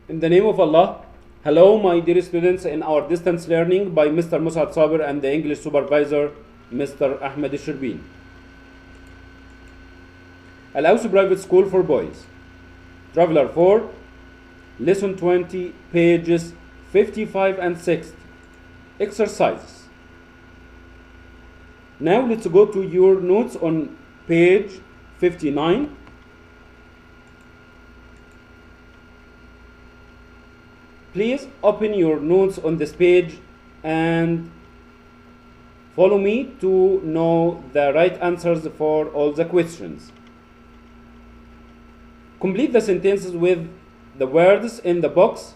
In the name of Allah, hello my dear students in our distance learning by Mr. مسعد Sabir and the English supervisor Mr. Ahmed Sherbin. Al-Aus Private School for Boys. Traveler 4, Lesson 20, pages 55 and 60. Exercises. Now let's go to your notes on page 59. Please open your notes on this page and follow me to know the right answers for all the questions. Complete the sentences with the words in the box: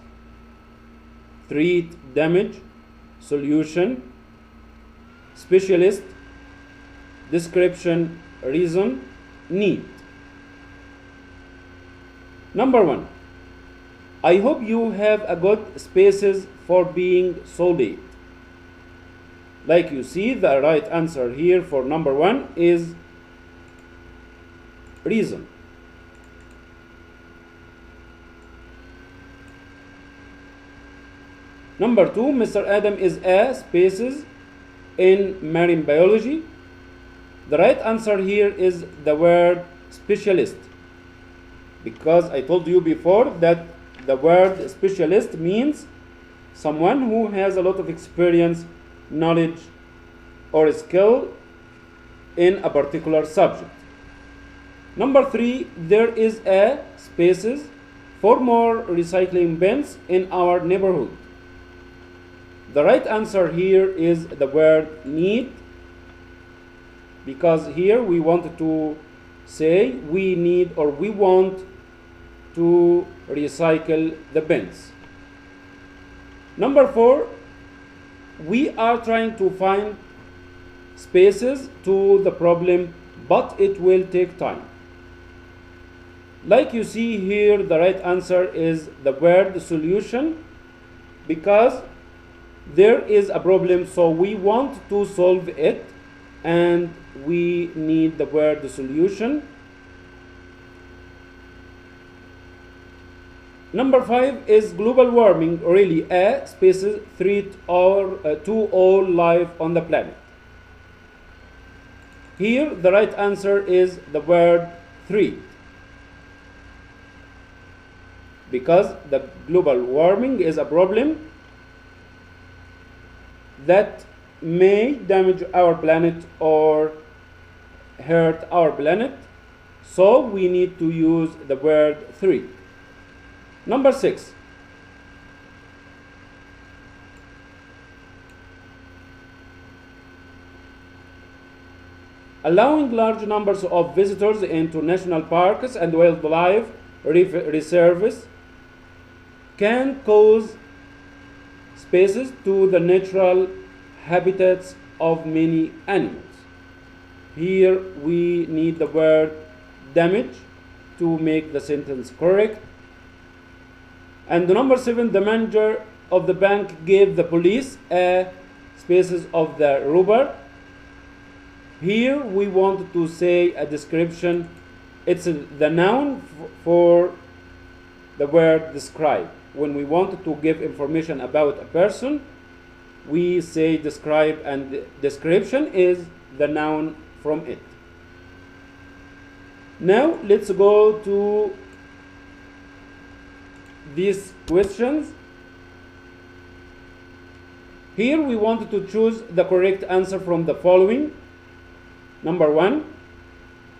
treat, damage, solution, specialist, description, reason, need. Number 1. I hope you have a good spaces for being so late. Like you see, the right answer here for number 1 is reason. Number 2, Mr. Adam is a spaces in marine biology. The right answer here is the word specialist, because I told you before that the word specialist means someone who has a lot of experience, knowledge, or skill in a particular subject. Number 3, there is a spaces for more recycling bins in our neighborhood. The right answer here is the word need, because here we want to say we need or we want to recycle the bins. Number 4, we are trying to find spaces to the problem, but it will take time. Like you see here, the right answer is the word solution, because there is a problem, so we want to solve it and we need the word solution. Number 5 is global warming really a spaces threat or to all life on the planet. Here the right answer is the word threat, because the global warming is a problem that may damage our planet or hurt our planet, so we need to use the word threat. Number 6, allowing large numbers of visitors into national parks and wildlife reserves can cause spaces to the natural habitats of many animals. Here we need the word damage to make the sentence correct. And number 7, the manager of the bank gave the police a spaces of the robber. Here we want to say a description. It's the noun for the word describe. When we want to give information about a person, we say describe, and description is the noun from it. Now let's go to these questions. Here we want to choose the correct answer from the following. Number 1,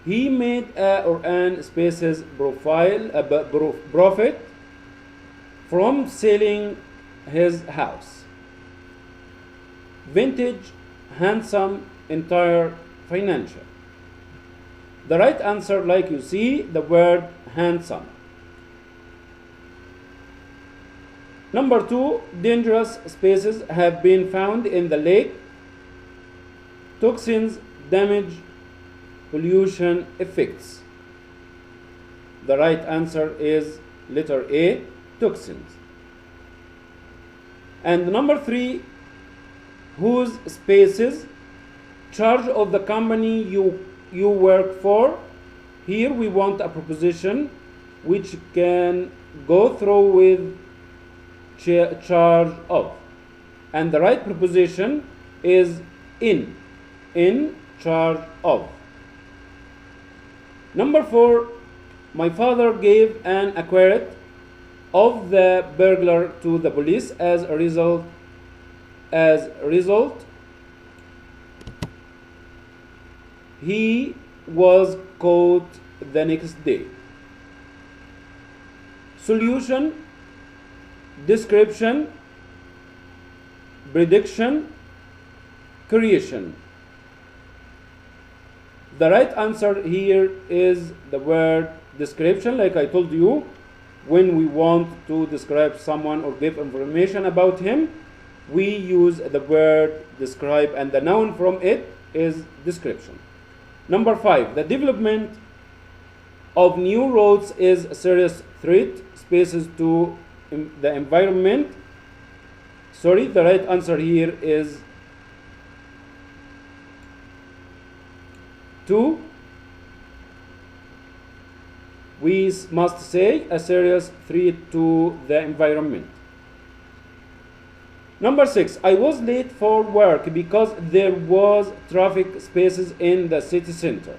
he made a or an spaces profit from selling his house. Vintage, handsome, entire, financial. The right answer, like you see, the word handsome. Number 2, dangerous spaces have been found in the lake. Toxins, damage, pollution, effects. The right answer is letter A, toxins. And number 3, whose spaces, charge of the company you work for. Here we want a preposition which can go through with charge of. And the right preposition is in charge of. Number 4, my father gave an account of the burglar to the police. As a result, he was caught the next day. Solution, description, prediction, creation. The right answer here is the word description. Like I told you, when we want to describe someone or give information about him, we use the word describe, and the noun from it is description. Number 5, the development of new roads is a serious threat, spaces, to the environment. Sorry, the right answer here is 2. We must say a serious threat to the environment. Number 6, I was late for work because there was traffic spaces in the city center.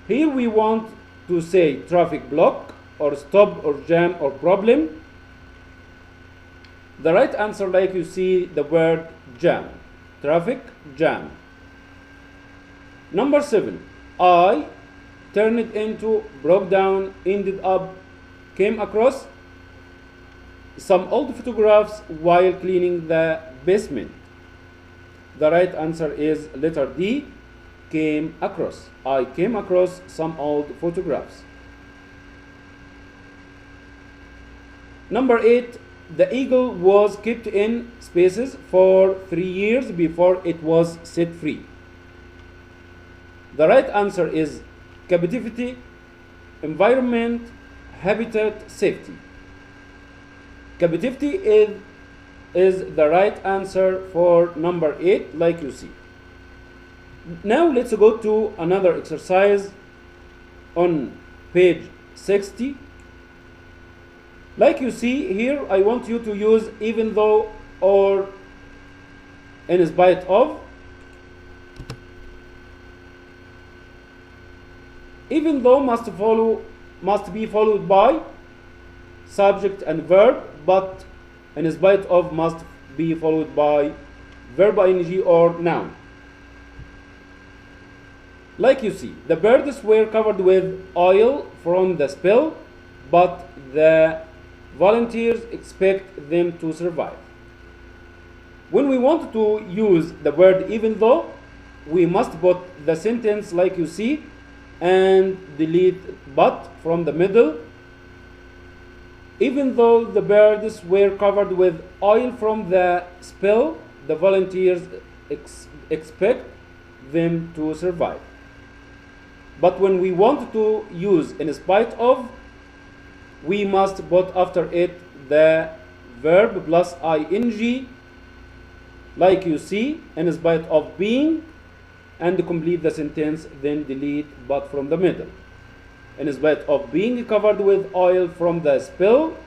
Here we want to say traffic block or stop or jam or problem. The right answer, like you see, the word jam, traffic jam. Number 7, I turned it into, broke down, ended up, came across some old photographs while cleaning the basement. The right answer is letter D, came across. I came across some old photographs. Number 8, the eagle was kept in spaces for 3 years before it was set free. The right answer is captivity, environment, habitat, safety. Captivity is the right answer for number 8, like you see. Now let's go to another exercise on page 60. Like you see here, I want you to use even though or in spite of. Even though must be followed by subject and verb, but in spite of must be followed by verb ing or noun. Like you see, the birds were covered with oil from the spill, but the volunteers expect them to survive. When we want to use the word even though, we must put the sentence like you see and delete but from the middle. Even though the birds were covered with oil from the spill, the volunteers expect them to survive. But when we want to use in spite of, we must put after it the verb plus ing, like you see, in spite of being, and complete the sentence, then delete but from the middle. In spite of being covered with oil from the spill,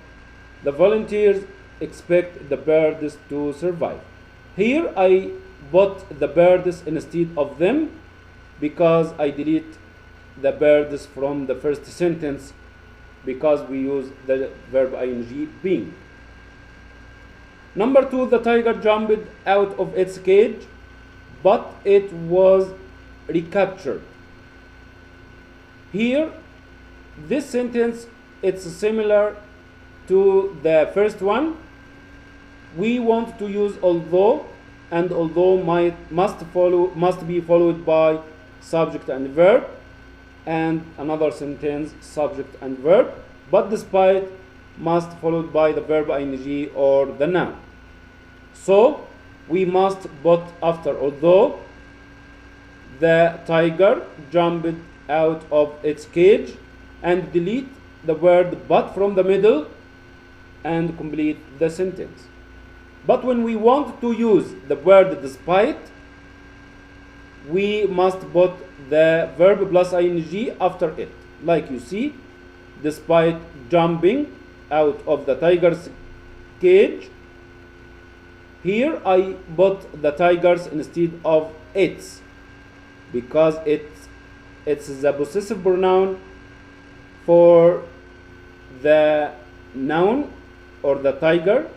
the volunteers expect the birds to survive. Here I put the birds instead of them because I delete the birds from the first sentence because we use the verb ing, being. Number 2, the tiger jumped out of its cage, but it was recaptured. Here, this sentence, it's similar to the first one. We want to use although, and although must be followed by subject and verb, and another sentence subject and verb, but despite must followed by the verb ing or the noun. So we must put after although the tiger jumped out of its cage and delete the word but from the middle and complete the sentence. But when we want to use the word despite, we must put the verb plus ing after it. Like you see, despite jumping out of the tiger's cage. Here I put the tigers instead of its because it's the possessive pronoun for the noun or the tiger,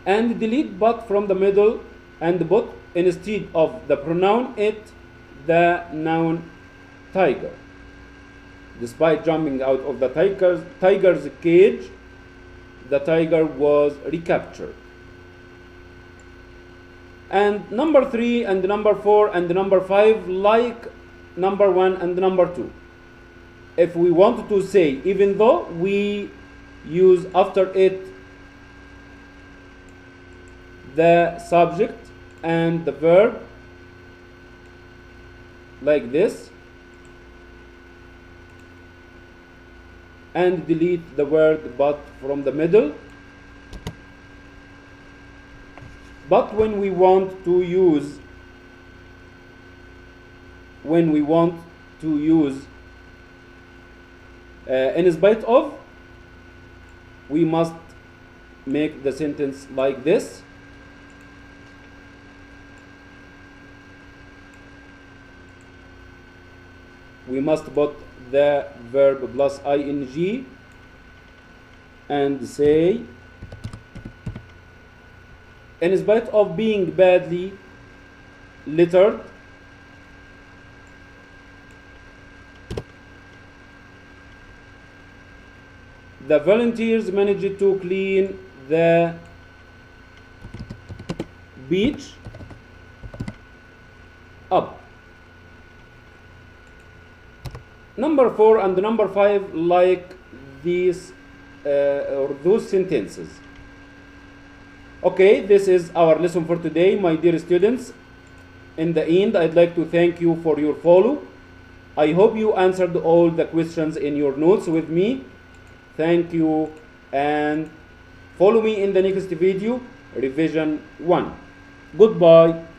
and delete but from the middle and put instead of the pronoun it the noun tiger. Despite jumping out of the tiger's cage, the tiger was recaptured. And number 3 and number 4 and number 5 like number 1 and number 2. If we want to say, even though we use after it the subject and the verb like this, and delete the word but from the middle. But when we want to use in spite of, we must make the sentence like this. We must put the verb plus ing and say, in spite of being badly littered, the volunteers managed to clean the beach up. Number 4 and number 5 like these or those sentences. Okay, this is our lesson for today, my dear students. In the end, I'd like to thank you for your follow. I hope you answered all the questions in your notes with me. Thank you, and follow me in the next video, revision 1. Goodbye.